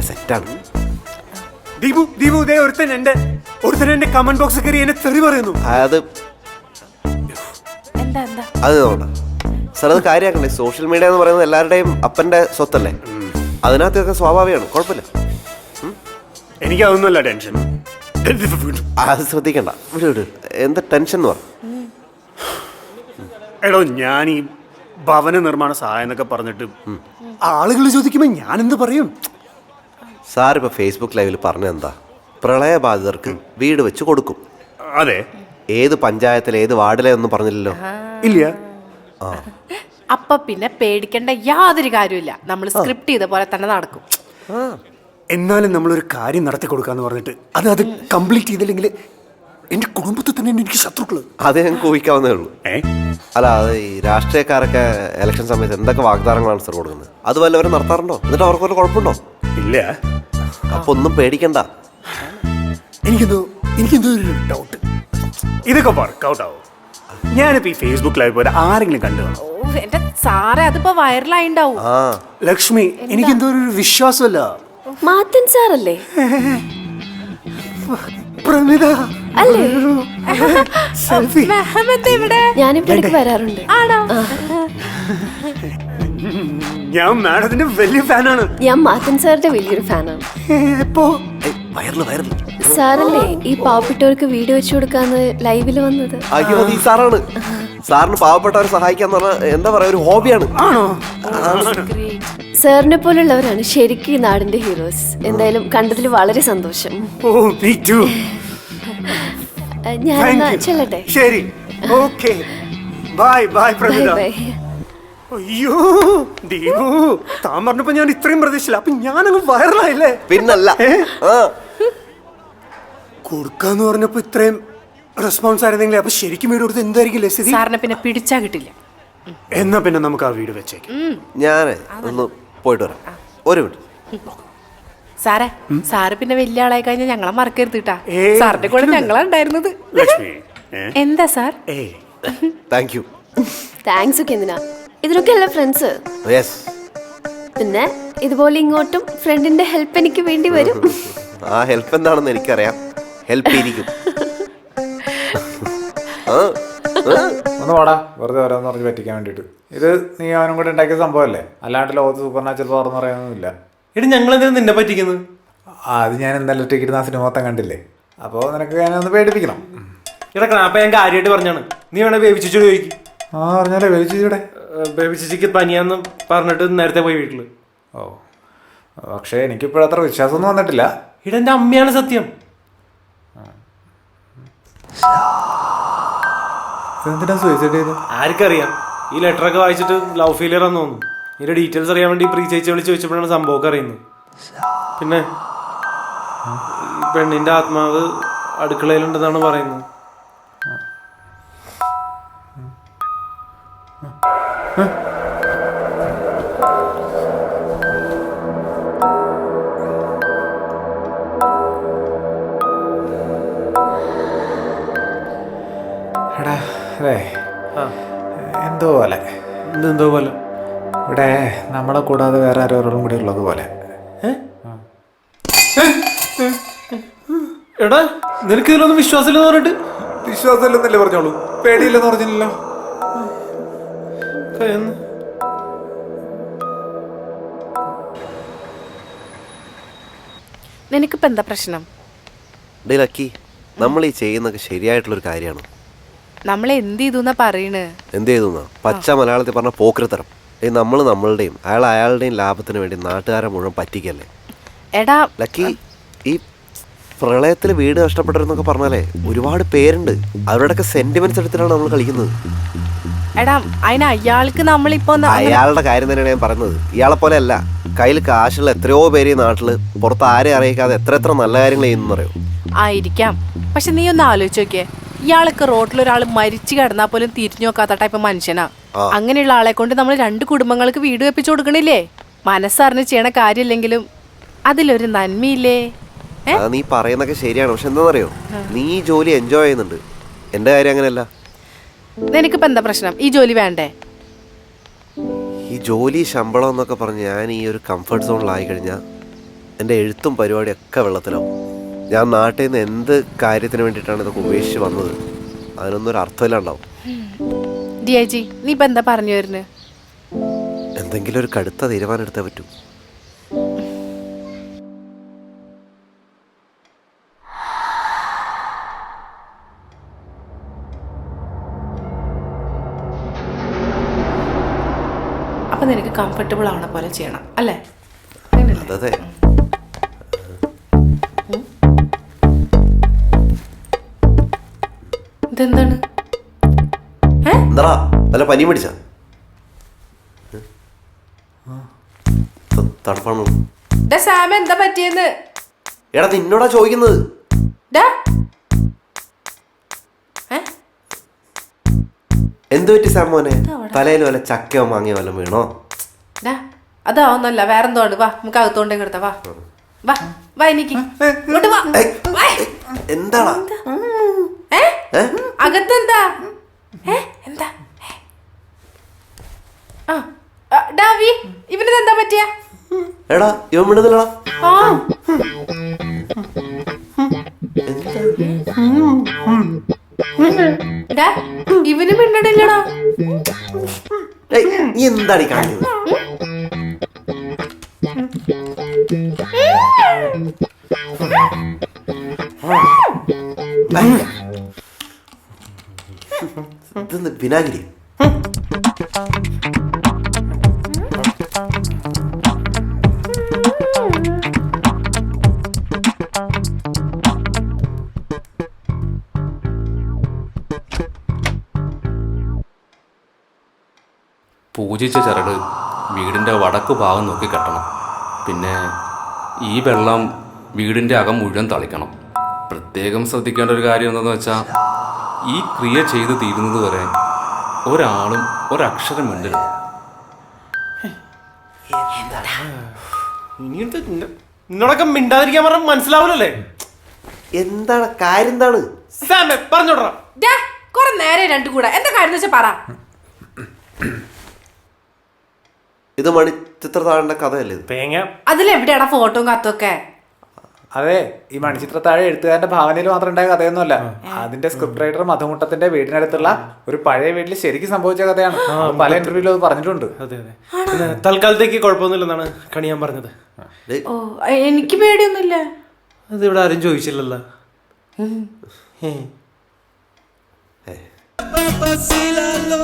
സെറ്റാണ്. ദീപു ഒരുത്തൻ എന്റെ കമന്റ് ബോക്സ് കയറി എന്നെ തെറി പറയുന്നു. അത് സാർ അത് കാര്യമാക്കണ്ടേ? സോഷ്യൽ മീഡിയ എന്ന് പറയുന്നത് എല്ലാവരുടെയും അപ്പന്റെ സ്വത്തല്ലേ, അതിനകത്തൊക്കെ സ്വാഭാവികമാണ്, കുഴപ്പമില്ല. എനിക്കതൊന്നുമല്ല ടെൻഷൻ. അത് ശ്രദ്ധിക്കണ്ട, എന്താ ടെൻഷൻ എന്ന് പറ. എടോ, ഞാൻ ഈ ഭവന നിർമ്മാണ സഹായം എന്നൊക്കെ പറഞ്ഞിട്ട് ആളുകൾ ചോദിക്കുമ്പോ ഞാൻ എന്ത് പറയും? സാർ ഇപ്പൊ ഫേസ്ബുക്ക് ലൈവിൽ പറഞ്ഞെന്താ, പ്രളയബാധിതർക്ക് വീട് വെച്ച് കൊടുക്കും. അതെ. ഏത് പഞ്ചായത്തിലെ ഏത് വാർഡിലെ ഒന്നും പറഞ്ഞില്ലല്ലോ. ഇല്ല. അപ്പൊ പിന്നെ പേടിക്കേണ്ട യാതൊരു കാര്യമില്ല, നമ്മൾ സ്ക്രിപ്റ്റ് ചെയ്ത പോലെ തന്നെ നടക്കും. എന്നാലും നമ്മളൊരു കാര്യം നടത്തി കൊടുക്കാന്ന് പറഞ്ഞിട്ട് അത് കംപ്ലീറ്റ് ചെയ്തില്ലെങ്കിൽ എന്റെ കുടുംബത്തിൽ തന്നെ എനിക്ക് ശത്രുക്കള്. അത് ഞാൻ കൂവിക്കാവുന്നേ ഉള്ളൂ. അല്ല, അത് ഈ രാഷ്ട്രീയക്കാരൊക്കെ ഇലക്ഷൻ സമയത്ത് എന്തൊക്കെ വാഗ്ദാനങ്ങളാണ് സാർ കൊടുക്കുന്നത്? അത് വല്ലവരും നടത്താറുണ്ടോ? എന്നിട്ട് അവർക്ക് വല്ല കുഴപ്പമുണ്ടോ? ഇല്ല. അപ്പൊ ഒന്നും പേടിക്കണ്ട. എനിക്കെന്തോ ഒരു ഡൗട്ട്, ഇതൊക്കെ വർക്ക്ഔട്ട് ആവും. ഞാനിപ്പോ ഈ ഫേസ്ബുക്ക് ലൈവ് പോലെ ആരെങ്കിലും കണ്ടു കാണും? എന്റെ സാറേ, അതിപ്പോ വൈറലായിണ്ടാവും. ലക്ഷ്മി, എനിക്കെന്തോ ഒരു വിശ്വാസമല്ല. മാത്തൻ സാറല്ലേ? പ്രമിത അല്ലേ? ഞാനിവിടെ വരാറുണ്ട്. ഞാൻ മാഡത്തിന്റെ വലിയ ഫാനാണ്. ഞാൻ മാത്തൻ സാറിന്റെ വലിയൊരു ഫാനാണ്. സാറല്ലേ ഈ പാവപ്പെട്ടവർക്ക് വീട് വെച്ചു കൊടുക്കാന്ന് ലൈവില് വന്നത്? അയ്യോ, ഈ സാറാണ്. സാറിന് പാവപ്പെട്ടവരെ സഹായിക്കാന്ന് പറഞ്ഞാൽ എന്താ പറയാ, ഒരു ഹോബിയാണ്. സാറിനെ പോലുള്ളവരാണ് ശരിക്കും ഈ നാടിന്റെ ഹീറോസ്. എന്തായാലും കണ്ടതിൽ വളരെ സന്തോഷം. ഞാൻ ചെല്ലട്ടെ? ശരി, ഓക്കേ, ബൈ ബൈ പ്രമിത. അയ്യോ ദീപു, താൻ പറഞ്ഞപ്പോ ഞാൻ ഇത്രയും പ്രതീക്ഷിച്ചില്ല. അപ്പൊ ഞാനങ്ങ് വൈറലായില്ലേ? പിന്നല്ല, കൊടുക്കാന്ന് പറഞ്ഞപ്പോ ഇത്രയും റെസ്പോൺസ് ആയിരുന്നെങ്കിൽ അപ്പൊ ശരിക്കും വീട് കൊടുത്ത് എന്തായിരിക്കും സ്ഥിതി? സാറിനെ പിന്നെ പിടിച്ചാ കിട്ടില്ല. എന്നാ പിന്നെ നമുക്ക് ആ വീട് വെച്ചേക്ക്. ഞാൻ ഒന്ന് പോയിട്ട് വരാം, ഒരു മിനിറ്റ്. സാറ് പിന്നെ വലിയ ആളായി കഴിഞ്ഞാൽ ഞങ്ങളെ മറക്കരുത് കേട്ടാ. സാറിന്റെ കൂടെ ഞങ്ങളാ ഉണ്ടായിരുന്നത്. എന്താ സാർ? Thank you. താങ്ക്സ് ഒക്കെ എന്തിനാ? ഇതിനൊക്കെ അല്ല ഫ്രണ്ട്സ്. പിന്നെ ഇതുപോലെ ഇങ്ങോട്ടും ഫ്രണ്ടിന്റെ ഹെൽപ്പ് എനിക്ക് വേണ്ടി വരും. ആ ഹെൽപ്പ് എന്താണെന്ന് എനിക്കറിയാം, ഹെൽപ്പ് ചെയ്തിരിക്കും. ഒന്ന് പോടാ, വെറുതെ ഓരോന്ന് പറഞ്ഞ് പറ്റിക്കാൻ വേണ്ടിയിട്ട്. ഇത് നീ അവനും കൂടെ ഉണ്ടാക്കിയ സംഭവമല്ലേ, അല്ലാണ്ട് ലോകത്ത് സൂപ്പർ നാച്ചുറൽ പവർ എന്ന് പറയാനൊന്നുമില്ല. എടി, ഞങ്ങൾ എന്തിനാ നിന്നെ പറ്റിക്കുന്നത്? അത് ഞാൻ എന്തായാലും ടിക്കറ്റ് ആ സിനിമ മൊത്തം കണ്ടില്ലേ, അപ്പോൾ നിനക്ക് ഞാനൊന്ന് പേടിപ്പിക്കണം. ഇടക്കണം, അപ്പം ഞാൻ കാര്യമായിട്ട് പറഞ്ഞാണ്. നീ വേണേ ബേബിച്ചിച്ചോട് ചോദിക്കും. പറഞ്ഞാലേ ബേബിച്ചിച്ചൂടെ? ബേബിച്ചിക്ക് പനിയാന്ന് പറഞ്ഞിട്ട് നേരത്തെ പോയി വീട്ടിൽ. ഓ, പക്ഷേ എനിക്കിപ്പോഴത്ര വിശ്വാസമൊന്നും വന്നിട്ടില്ല. എൻ്റെ അമ്മയാണ് സത്യം. എന്തിനാ സൂയിസൈഡ് ചെയ്ത്? ആർക്കറിയാം? ഈ ലെറ്ററൊക്കെ വായിച്ചിട്ട് ലവ് ഫെയിലിയർ ആണെന്ന് തോന്നുന്നു. ഇതിന്റെ ഡീറ്റെയിൽസ് അറിയാൻ വേണ്ടി പ്രീ ചേച്ചി വിളിച്ച് ചോദിച്ചപ്പോഴാണ് സംഭവമൊക്കെ അറിയുന്നത്. പിന്നെ പെണ്ണിന്റെ ആത്മാവ് അടുക്കളയിലുണ്ടെന്നാണ് പറയുന്നത്. എടാ, അതെ എന്തോ പോലെ. എന്തോ പോലെ? ഇവിടെ നമ്മളെ കൂടാതെ വേറെ ആരോടും കൂടി ഉള്ളത് പോലെ. എടാ, നിനക്ക് ഇതിലൊന്നും വിശ്വാസമില്ലെന്ന് പറഞ്ഞിട്ട്? വിശ്വാസമില്ലെന്നല്ലേ പറഞ്ഞോളൂ, പേടിയില്ലെന്ന് പറഞ്ഞില്ലല്ലോ. നിനക്കിപ്പോ എന്താ പ്രശ്നം? നമ്മൾ ഈ ചെയ്യുന്നൊക്കെ ശരിയായിട്ടുള്ളൊരു കാര്യമാണ്. നമ്മൾ എന്ത് ചെയ്തു പറയണ്? എന്ത് ചെയ്തു? പച്ച മലയാളത്തിൽ പറഞ്ഞ പോക്കൃത്തരം. നമ്മൾ നമ്മളുടെയും അയാൾ അയാളുടെയും ലാഭത്തിന് വേണ്ടി നാട്ടുകാരെ മുഴുവൻ പറ്റിക്കല്ലേ. എടാ ലക്കി, ഈ പ്രളയത്തിൽ വീട് നഷ്ടപ്പെട്ടവരെന്നൊക്കെ പറഞ്ഞാലേ ഒരുപാട് പേരുണ്ട്. അവരുടെയൊക്കെ സെന്റിമെന്റ്സ് എടുത്തിട്ടാണ് നമ്മൾ കളിക്കുന്നത്. എടാ, അതിന് അയാൾക്ക് നമ്മളിപ്പോ അയാളുടെ കാര്യം തന്നെയാണ് ഞാൻ പറയുന്നത്. ഇയാളെ പോലെ അല്ല, കയ്യിൽ കാശുള്ള എത്രയോ പേര് ഈ നാട്ടില് പുറത്ത് ആരെ അറിയിക്കാതെ എത്ര നല്ല കാര്യങ്ങൾ ചെയ്യുന്നറിയോ? ആയിരിക്കാം. പക്ഷെ നീ ഒന്ന് ആലോചിച്ച് നോക്കിയേ, ഇയാൾക്ക് റോഡിലൊരാൾ മരിച്ചു കിടന്നാൽ പോലും തിരിഞ്ഞു നോക്കാത്ത ടൈപ്പ് മനുഷ്യനാ. അങ്ങനെയുള്ള ആളെ കൊണ്ട് നമ്മൾ 2 കുടുംബങ്ങൾക്ക് വീട് വെപ്പിച്ചു കൊടുക്കണില്ലേ? മനസ്സറിഞ്ഞ് ചെയ്യണ കാര്യമില്ലെങ്കിലും അതിലൊരു നന്മയില്ലേ? നീ പറയുന്നൊക്കെ ശരിയാണ്, പക്ഷെ എന്താണെന്നറിയോ, നീ ഈ ജോലി എൻജോയ് ചെയ്യുന്നുണ്ട്. എന്റെ കാര്യം അങ്ങനെയല്ല. നിനക്കിപ്പോ എന്താ പ്രശ്നം? ഈ ജോലി വേണ്ടേ? ഈ ജോലി ശമ്പളം എന്നൊക്കെ പറഞ്ഞ് ഞാൻ ഈ ഒരു കംഫർട്ട് സോണിലായി കഴിഞ്ഞാൽ എൻ്റെ എഴുത്തും പരിപാടിയൊക്കെ വെള്ളത്തിലാവും. ഞാൻ നാട്ടിൽ നിന്ന് എന്ത് കാര്യത്തിന് വേണ്ടിയിട്ടാണ് ഇതൊക്കെ ഉപേക്ഷിച്ച് വന്നത്, അതിനൊന്നും ഒരു അർത്ഥമില്ലാണ്ടാവും. ഡിഐജി നീ ഇപ്പൊ എന്താ പറഞ്ഞു വരുന്നത്? എന്തെങ്കിലും ഒരു കടുത്ത തീരുമാനം എടുത്തേ പറ്റൂ. അപ്പൊ നിനക്ക് കംഫർട്ടബിൾ ആവണ പോലെ ചെയ്യണം അല്ലേ? അതെ. ഇതെന്താണ്? എന്താ വല്ല പനി പിടിച്ച തണുപ്പാണോ? സാമ എന്താ പറ്റിയെന്ന്? എടാ നിന്നോടാ ചോദിക്കുന്നത്. എന്ത് പറ്റി സാം മോനെ? തലയിൽ വല്ല ചക്കയോ മാങ്ങയോ വല്ല വീണോ? അതാവുന്നല്ല, വേറെന്തോ ഉണ്ട്. വാ നമുക്ക് അകത്തോണ്ടേ കിടത്താ. വാ വാ വാ, എനിക്ക് ഇങ്ങോട്ട് വാ. എന്താടാ അകത്തെന്താ? എന്താ ഡാവി, ഇവനെന്താ പറ്റിയ? എടാ ഇവൻ വിടുന്നില്ലടാ. ഇവന് മിണ്ടണില്ലടാ. നീ എന്താടി കാണിക്കുന്നത്? ഇതെന്ത് വിനാഗിരി? പൂജിച്ച ചരട് വീടിൻ്റെ വടക്ക് ഭാഗം നോക്കി കെട്ടണം. പിന്നെ ഈ വെള്ളം വീടിൻ്റെ അകം മുഴുവൻ തളിക്കണം. പ്രത്യേകം ശ്രദ്ധിക്കേണ്ട ഒരു കാര്യം എന്താണെന്ന് വെച്ചാൽ, ഈ ക്രിയ ചെയ്ത് തീരുന്നത് വരെ ഒരാളും ഒരക്ഷരം മിണ്ടരുത്. നിന്നോടൊക്കെ മിണ്ടാതിരിക്കാൻ പറഞ്ഞ മനസ്സിലാവൂലല്ലേ? എന്താണ് കാര്യം? എന്താണ് പറഞ്ഞോടാ. കൊറേ നേരെ രണ്ടു കൂടെ എന്താ കാര്യം വെച്ചാ പറ. ഇത് മണിച്ചിത്ര താഴേണ്ട കഥയല്ലേ ഇത്? തേങ്ങ അതിലെവിടെയാടാ ഫോട്ടോയും കത്തൊക്കെ? അതെ, ഈ മണിച്ചിത്രത്താഴെ എഴുത്തുകാരന്റെ ഭാവനയിൽ മാത്രം ഉണ്ടായ കഥയൊന്നുമല്ല. അതിന്റെ സ്ക്രിപ്റ്റ് റൈറ്റർ മധുമുട്ടത്തിന്റെ വീടിനടുത്തുള്ള ഒരു പഴയ വീട്ടിൽ ശരിക്കും സംഭവിച്ച കഥയാണ്. പല ഇന്റർവ്യൂലും അത് പറഞ്ഞിട്ടുണ്ട്. അതെ അതെ. പിന്നെ തൽക്കാലത്തേക്ക് കുഴപ്പമൊന്നുമില്ലെന്നാണ് കണിയാൻ പറഞ്ഞത്. ഓ, എനിക്ക് പേടിയൊന്നുമില്ല. അത് ഇവിടെ ആരും ചോദിച്ചില്ലല്ലോ. Vacílalo.